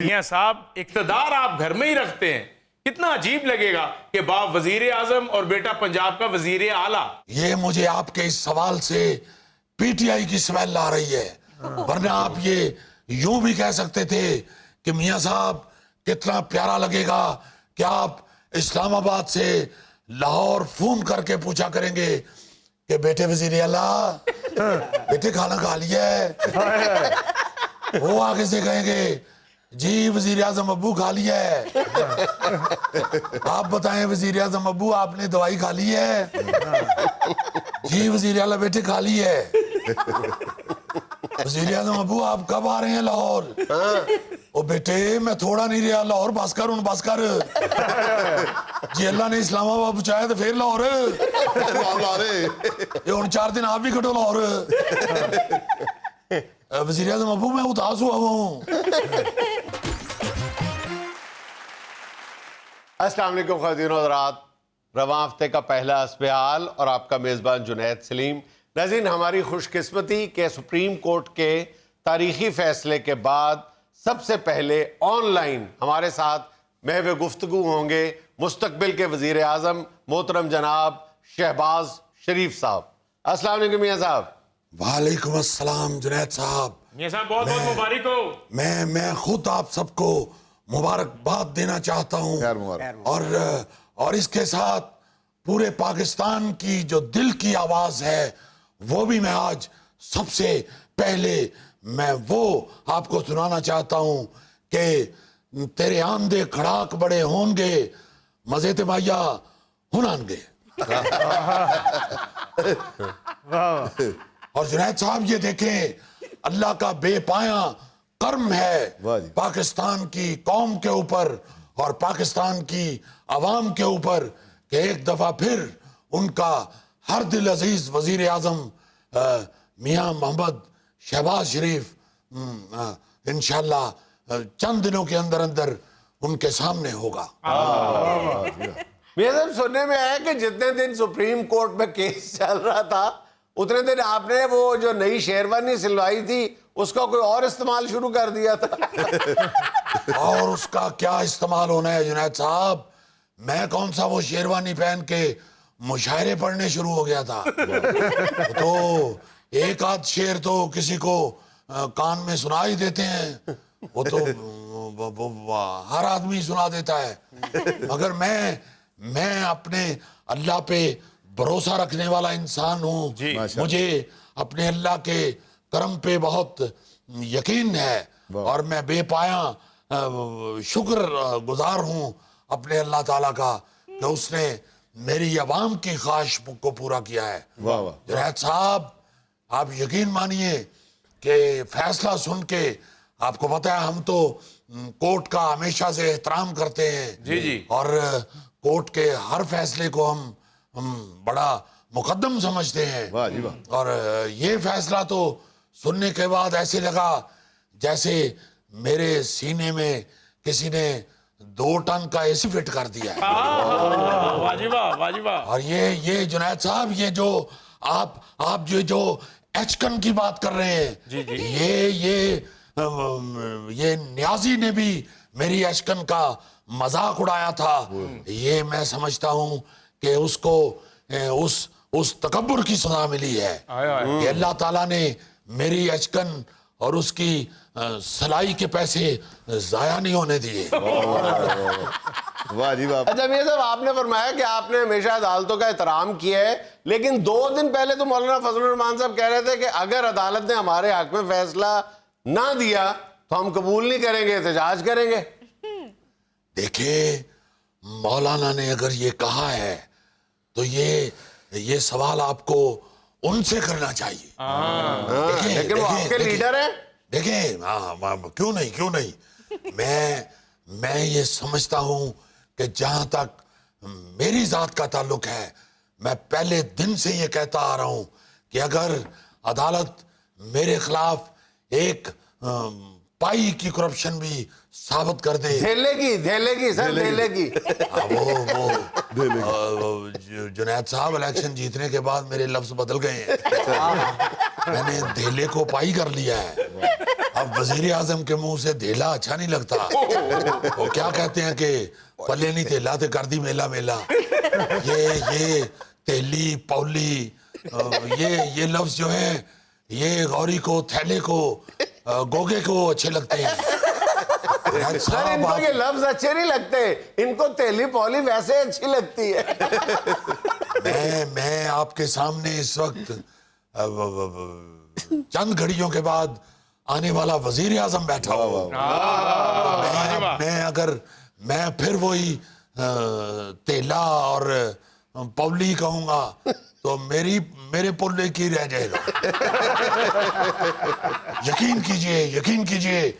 میاں صاحب اقتدار آپ گھر میں ہی رکھتے ہیں، کتنا عجیب لگے گا کہ باپ وزیر اعظم اور بیٹا پنجاب کا وزیر اعلیٰ۔ یہ مجھے آپ کے اس سوال سے پی ٹی آئی کی سمیل آ رہی ہے، ورنہ آپ یہ یوں بھی کہہ سکتے تھے کہ میاں صاحب کتنا پیارا لگے گا کہ آپ اسلام آباد سے لاہور فون کر کے پوچھا کریں گے کہ بیٹے وزیر اعلیٰ بیٹے کھانا کھا لیا ہے؟ وہ آگے سے کہیں گے جی وزیر اعظم ابو کھا لیا ہے۔ آپ بتائیں وزیر اعظم ابو آپ نے دوائی کھا لی ہے؟ جی وزیر اعلیٰ بیٹے کھا لی ہے۔ وزیر اعظم ابو آپ کب آ رہے ہیں لاہور؟ او بیٹے میں تھوڑا نہیں رہا لاہور، بس کر جی اللہ نے اسلام آباد پہنچایا تو پھر لاہور یہ ہن 4 دن آپ بھی کٹو لاہور۔ وزیر اعظم ابو میں اداس ہوا ہوں۔ السلام علیکم خواتین و حضرات، رواں ہفتے کا پہلا حسب حال اور آپ کا میزبان جنید سلیم۔ ناظرین، ہماری خوش قسمتی کہ سپریم کورٹ کے تاریخی فیصلے کے بعد سب سے پہلے آن لائن ہمارے ساتھ محو گفتگو ہوں گے مستقبل کے وزیر اعظم محترم جناب شہباز شریف صاحب۔ السلام علیکم میاں صاحب۔ وعلیکم السلام جنید صاحب۔ میاں صاحب بہت بہت مبارک ہو۔ میں خود آپ سب کو مبارکباد دینا چاہتا ہوں، اور اس کے ساتھ پورے پاکستان کی جو دل کی آواز ہے وہ بھی میں آج سب سے پہلے میں وہ آپ کو سنانا چاہتا ہوں کہ تیرے آندے کھڑاک بڑے ہون گے مزے تے مایا ہنان گے۔ اور جنید صاحب یہ دیکھیں اللہ کا بے پایاں کرم ہے پاکستان کی قوم کے اوپر اور پاکستان کی عوام کے اوپر کہ ایک دفعہ پھر ان کا ہر دل عزیز وزیر اعظم میاں محمد شہباز شریف انشاءاللہ چند دنوں کے اندر ان کے سامنے ہوگا۔ میاں صاحب سننے میں آیا کہ جتنے دن سپریم کورٹ میں کیس چل رہا تھا اتنے دن آپ نے وہ جو نئی شیروانی سلوائی تھی اس کا کوئی اور استعمال شروع کر دیا تھا۔ اور اس کا کیا استعمال ہونا ہے جنید صاحب، میں کون سا وہ شیروانی پہن کے مشاعرے پڑھنے شروع ہو گیا تھا۔ تو ایک آدھ شعر تو کسی کو کان میں سنا ہی دیتے ہیں، وہ تو ہر آدمی سنا دیتا ہے، مگر میں اپنے اللہ پہ بھروسہ رکھنے والا انسان ہوں۔ مجھے اپنے اللہ کے کرم پہ بہت یقین ہے اور میں بے پایاں شکر گزار ہوں اپنے اللہ تعالیٰ کا کہ اس نے میری عوام کی خواہش کو پورا کیا ہے۔ جنید صاحب آپ یقین مانیے کہ فیصلہ سن کے آپ کو پتہ ہے ہم تو کورٹ کا ہمیشہ سے احترام کرتے ہیں اور کورٹ کے ہر فیصلے کو ہم بڑا مقدم سمجھتے ہیں، اور یہ فیصلہ تو سننے کے بعد ایسے لگا جیسے میرے سینے میں کسی نے 2 ٹن کا اے سی فٹ کر دیا ہے۔ اور یہ جنید صاحب یہ جو آپ جو ایچکن کی بات کر رہے ہیں، یہ نیازی نے بھی میری ایچکن کا مذاق اڑایا تھا۔ یہ میں سمجھتا ہوں کہ اس کو اس تکبر کی سزا ملی ہے کہ اللہ تعالیٰ نے میری ایچکن اور اس کی سلائی کے پیسے ضائع نہیں ہونے دیے۔ واہ جی واہ۔ اچھا میاں صاحب آپ نے فرمایا کہ آپ نے ہمیشہ عدالتوں کا احترام کیا ہے، لیکن 2 دن پہلے تو مولانا فضل الرحمان صاحب کہہ رہے تھے کہ اگر عدالت نے ہمارے حق میں فیصلہ نہ دیا تو ہم قبول نہیں کریں گے، احتجاج کریں گے۔ دیکھیں مولانا نے اگر یہ کہا ہے تو یہ سوال آپ کو ان سے کرنا چاہیے۔ لیکن وہ آپ کے لیڈر ہیں۔ دیکھیں کیوں نہیں میں یہ سمجھتا ہوں کہ جہاں تک میری ذات کا تعلق ہے میں پہلے دن سے یہ کہتا آ رہا ہوں کہ اگر عدالت میرے خلاف ایک پائی کی کرپشن بھی ثابت کر دے، دھیلے کی سر دھیلے کی۔ جنید صاحب الیکشن جیتنے کے بعد میرے لفظ بدل گئے ہیں، میں نے دھیلے کو پائی کر لیا ہے۔ اب وزیر اعظم کے منہ سے دھیلا اچھا نہیں لگتا. وہ کیا کہتے ہیں کہ پلے نہیں تھیلا تے کر دی میلا میلا. یہ تیلی پولی یہ لفظ جو ہیں یہ غوری کو تھیلے کو گوگے کو اچھے لگتے ہیں. سر ان کو یہ لفظ اچھے نہیں لگتے, ان کو تیلی پولی ویسے اچھی لگتی ہے. میں آپ کے سامنے اس وقت چند گھڑیوں کے بعد آنے والا وزیر اعظم بیٹھا ہوں. میں پھر وہی تیلا اور پولی کہوں گا تو میرے پلے کی رہ جائے گا. یقین کیجئے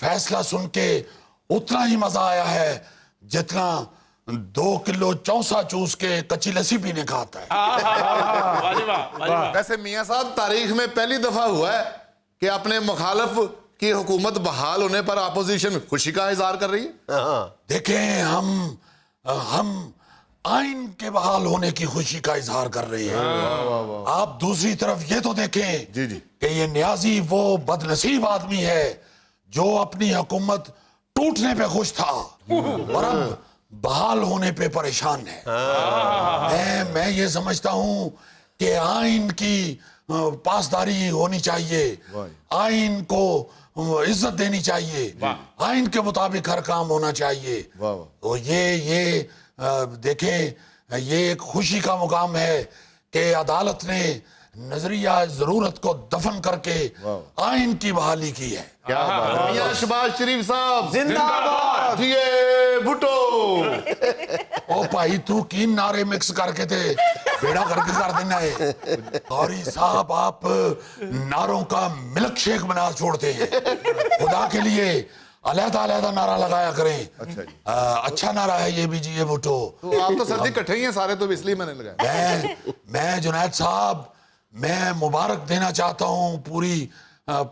فیصلہ سن کے اتنا ہی مزہ آیا ہے جتنا 2 کلو چونسا چوس کے کچی لسی پینے کا آتا ہے. ویسے میاں صاحب تاریخ میں پہلی دفعہ ہوا ہے کہ اپنے مخالف کی حکومت بحال ہونے پر اپوزیشن خوشی کا اظہار کر رہی ہے. دیکھیں ہم آئین کے بحال ہونے کی خوشی کا اظہار کر رہے ہیں. آپ دوسری طرف یہ تو دیکھیں کہ یہ نیازی وہ بدنصیب آدمی ہے جو اپنی حکومت ٹوٹنے پہ خوش تھا اور اب بحال ہونے پہ پریشان ہے. میں یہ سمجھتا ہوں کہ آئین کی پاسداری ہونی چاہیے, آئین کو عزت دینی چاہیے, آئین کے مطابق ہر کام ہونا چاہیے. تو یہ دیکھیں یہ ایک خوشی کا مقام ہے کہ عدالت نے نظریہ ضرورت کو دفن کر کے آئین کی بحالی کی ہے. میاں شہباز شریف صاحب زندہ باد. بھٹو. او بھائی تو کین نعرے مکس کر کے تھے بیڑا کر کے کر دینا ہے. قاری صاحب آپ نعروں کا ملک شیک بنا چھوڑتے ہیں. خدا کے لیے علیحدہ نعرہ لگایا کریں. اچھا نعرہ ہے یہ بھی جی. یہ بھٹو تو آپ تو سر جی کٹھے ہی ہیں سارے, تو اس لیے میں نے لگایا. میں جنید صاحب میں مبارک دینا چاہتا ہوں پوری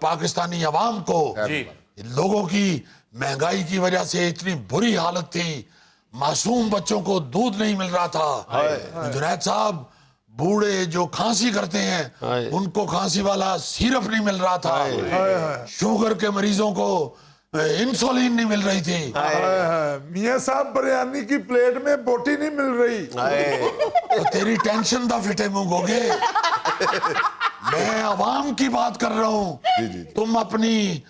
پاکستانی عوام کو. لوگوں کی مہنگائی کی وجہ سے اتنی بری حالت تھی, معصوم بچوں کو دودھ نہیں مل رہا تھا. جنید صاحب بوڑھے جو کھانسی کرتے ہیں ان کو کھانسی والا سیرپ نہیں مل رہا تھا, شوگر کے مریضوں کو انسولین نہیں مل رہی تھی. میاں صاحب بریانی کی پلیٹ میں بوٹی نہیں مل رہی. تو تیری ٹینشن دا فٹے منہ گوگے. میں عوام کی بات کر رہا ہوں, تم اپنی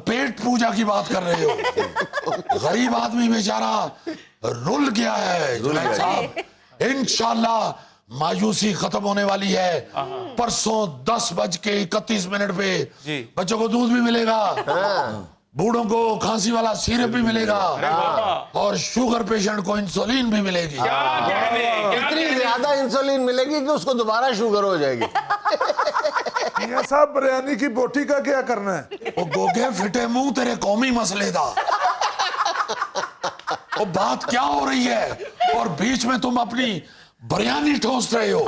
پیٹ پوجا کی بات کر رہے ہو. غریب آدمی بیچارہ رول گیا ہے. جنید صاحب انشاءاللہ مایوسی ختم ہونے والی ہے. پرسوں 10:31 پہ بچوں کو دودھ بھی ملے گا, بوڑھوں کو کھانسی والا سیرپ بھی ملے گا, اور شوگر پیشنٹ کو انسولین بھی ملے گی. اتنی زیادہ انسولین ملے گی کہ اس کو دوبارہ شوگر ہو جائے گی. میاں صاحب بریانی کی بوٹی کا کیا کرنا ہے؟ وہ گوگے فٹے منہ تیرے قومی مسئلے دا. وہ بات کیا ہو رہی ہے اور بیچ میں تم اپنی بریانی ٹھوس رہے ہو.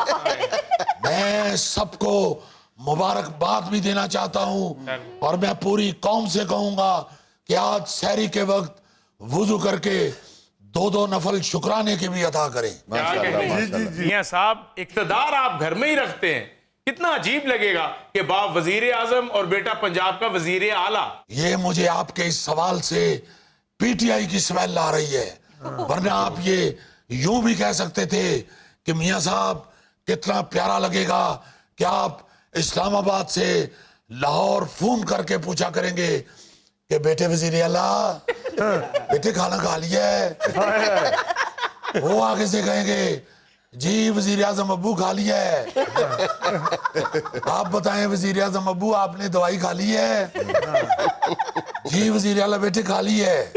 میں سب کو مبارکباد بھی دینا چاہتا ہوں اور میں پوری قوم سے کہوں گا کہ آج سحری کے وقت وضو کر کے 2 نفل شکرانے کی بھی ادا کریں. میاں صاحب اقتدار آپ گھر میں ہی رکھتے ہیں, کتنا عجیب لگے گا کہ باپ وزیر اعظم اور بیٹا پنجاب کا وزیر اعلیٰ. یہ مجھے آپ کے اس سوال سے پی ٹی آئی کی سمیل آ رہی ہے, ورنہ آپ یہ یوں بھی کہہ سکتے تھے کہ میاں صاحب کتنا پیارا لگے گا کہ آپ اسلام آباد سے لاہور فون کر کے پوچھا کریں گے کہ بیٹے وزیر اعلیٰ بیٹے کھانا کھا لیا ہے. وہ آگے سے کہیں گے جی وزیر اعظم ابو کھا لیا ہے. آپ بتائیں وزیر اعظم ابو آپ نے دوائی کھا لی ہے؟ جی وزیر اعلیٰ بیٹے کھا لی ہے.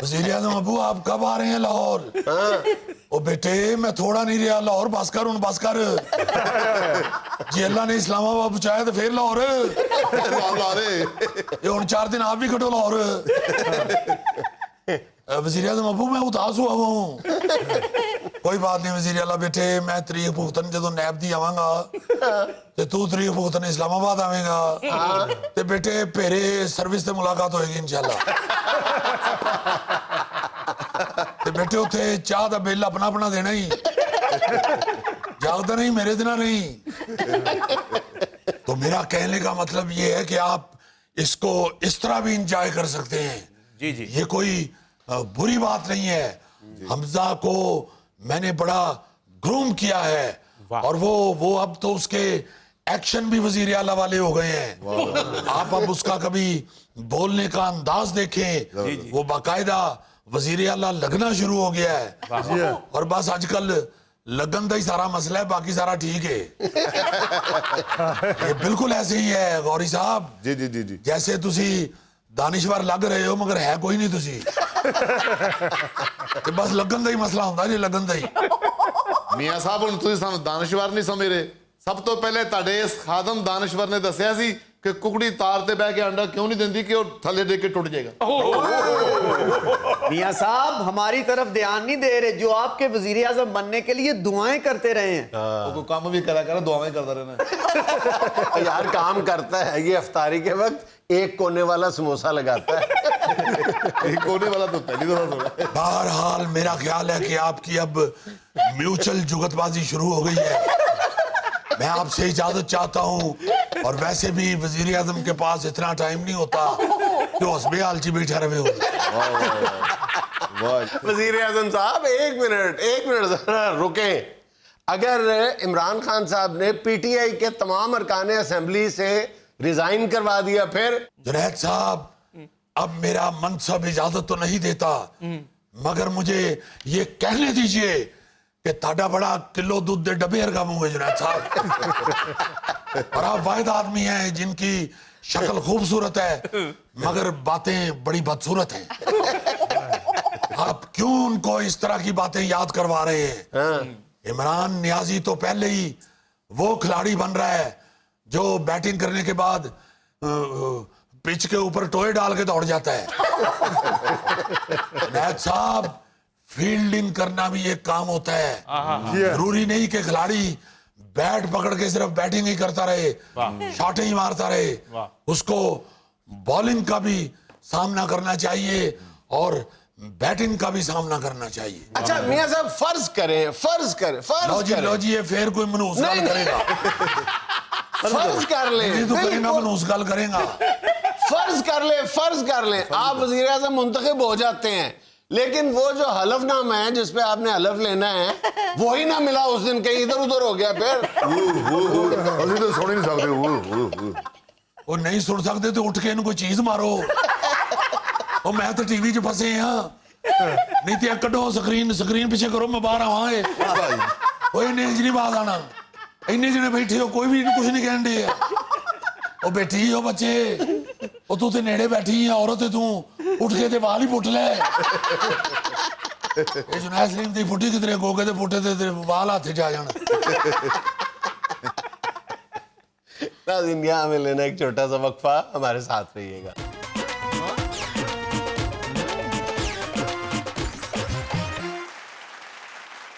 وزیر اعظم ابو آپ کب آ رہے ہیں لاہور؟ او بیٹے میں تھوڑا نہیں رہا لاہور, بس کر. جی اللہ نے اسلام آباد پہنچایا تو پھر لاہور یہ 4 دن آپ بھی کٹو لاہور. وزیر اعظم ابو میں اداس ہوا ہوں. کوئی بات نہیں وزیر اعلیٰ بیٹے, میں تاریخ پختن جدو نیب دی آواں گا تے تو تاریخ پختن اسلام آباد آویں گا تے بیٹے پہرے سروس تے ملاقات ہوئے گی انشاءاللہ. تے بیٹے اتھے چاہ دا بیل اپنا دینا ہی, جاگتا نہیں میرے دینا نہیں. تو میرا کہنے کا مطلب یہ ہے کہ آپ اس کو اس طرح بھی انجوائے کر سکتے ہیں. جی جی یہ کوئی بری بات نہیں ہے. حمزہ کو میں نے بڑا گروم کیا ہے اور وہ اب تو اس کے ایکشن بھی وزیر اعلیٰ والے ہو گئے ہیں. آپ اب اس کا کبھی بولنے کا انداز دیکھیں, وہ باقاعدہ وزیر اعلیٰ لگنا شروع ہو گیا ہے. اور بس آج کل لگن کا ہی سارا مسئلہ ہے, باقی سارا ٹھیک ہے. یہ بالکل ایسے ہی ہے غوری صاحب. جی جی جی جی جیسے تسی دانشور لگ رہے ہو مگر ہے کوئی نہیں تسی. بس لگن کا ہی مسئلہ ہوتا جی, لگن کا ہی. میاں صاحب ہن تسی سانوں دانشور نہیں سمجھ رہے. سب تو پہلے تہاڈے اس خادم دانشور نے دسیا سی کہ ککڑی تار تے بہ کے انڈا کیوں نہیں دیندی کہ وہ تھلے دے کے ٹوٹ جائے گا. میاں صاحب ہماری طرف دھیان نہیں دے رہے, جو آپ کے وزیر اعظم بننے کے لیے دعائیں کرتے رہے ہیں. وہ کوئی کام بھی کرا کرا, دعائیں کرتا رہنا. یار کام کرتا ہے یہ, افطاری کے وقت ایک کونے والا سموسہ لگاتا ہے. ایک کونے والا تو پہلی دفعہ سنا. بہرحال میرا خیال ہے کہ آپ کی اب میوچل جگت بازی شروع ہو گئی ہے. میں آپ سے اجازت چاہتا ہوں, اور ویسے بھی وزیر اعظم کے پاس اتنا ٹائم نہیں ہوتا کہ وہ حسب حالچی بیٹھے رہے ہو. وزیر اعظم صاحب ایک منٹ ذرا رکیں. اگر عمران خان صاحب نے پی ٹی آئی کے تمام ارکان اسمبلی سے ریزائن کروا دیا پھر؟ جنید صاحب اب میرا منصب اجازت تو نہیں دیتا, مگر مجھے یہ کہنے دیجئے کہ تاڑا بڑا کلو دودھ دے ڈبے ارگا منہ ہے جنید صاحب. اور آپ واحد آدمی ہیں جن کی شکل خوبصورت ہے مگر باتیں بڑی بدصورت ہیں. آپ کیوں ان کو اس طرح کی باتیں یاد کروا رہے ہیں؟ عمران نیازی تو پہلے ہی وہ کھلاڑی بن رہا ہے جو بیٹنگ کرنے کے بعد پچ کے اوپر ٹوئے ڈال کے دوڑ جاتا ہے. نیت صاحب فیلڈنگ کرنا بھی ایک کام ہوتا ہے. ضروری نہیں کہ کھلاڑی بیٹ پکڑ کے صرف بیٹنگ ہی کرتا رہے, شاٹیں ہی مارتا رہے. اس کو بالنگ کا بھی سامنا کرنا چاہیے اور بیٹنگ کا بھی سامنا کرنا چاہیے. اچھا میاں صاحب فرض کریں لو جی یہ پھر کوئی منوس گل کرے گا, فرض کر لیں, یہ تو کرے گا منوس گل کرے گا. فرض کر لیں آپ وزیر اعظم منتخب ہو جاتے ہیں, لیکن وہ جو حلف نامہ ہے جس پہ آپ نے حلف لینا ہے وہی نہ ملا اس دن, کہیں ادھر ادھر ہو گیا پھر. ابھی تو سن ہی نہیں سکتے. وہ نہیں سن سکتے تو اٹھ کے ان کو چیز مارو. اور میں تو ٹی وی چ پھنسے ہاں, نہیں تو کڈو سکرین پیچھے کرو, میں باہر آواں. وہ نہیں باز آنا, اینے جنے بیٹھے ہو کوئی بھی کچھ نہیں کہن دے. وہ بیٹھی ہو بچے, وہ تو تے نیڑے بیٹھی ہے عورت, تو اٹھ کے تے وال ہی پٹ لے. یہ جنید سلیم دی پھٹی کدھر گوگے تے پھٹے تے وال ہاتھ جا جان. ناظرین یہاں ہمیں لینا ایک چھوٹا سا وقفہ, ہمارے ساتھ رہیے گا.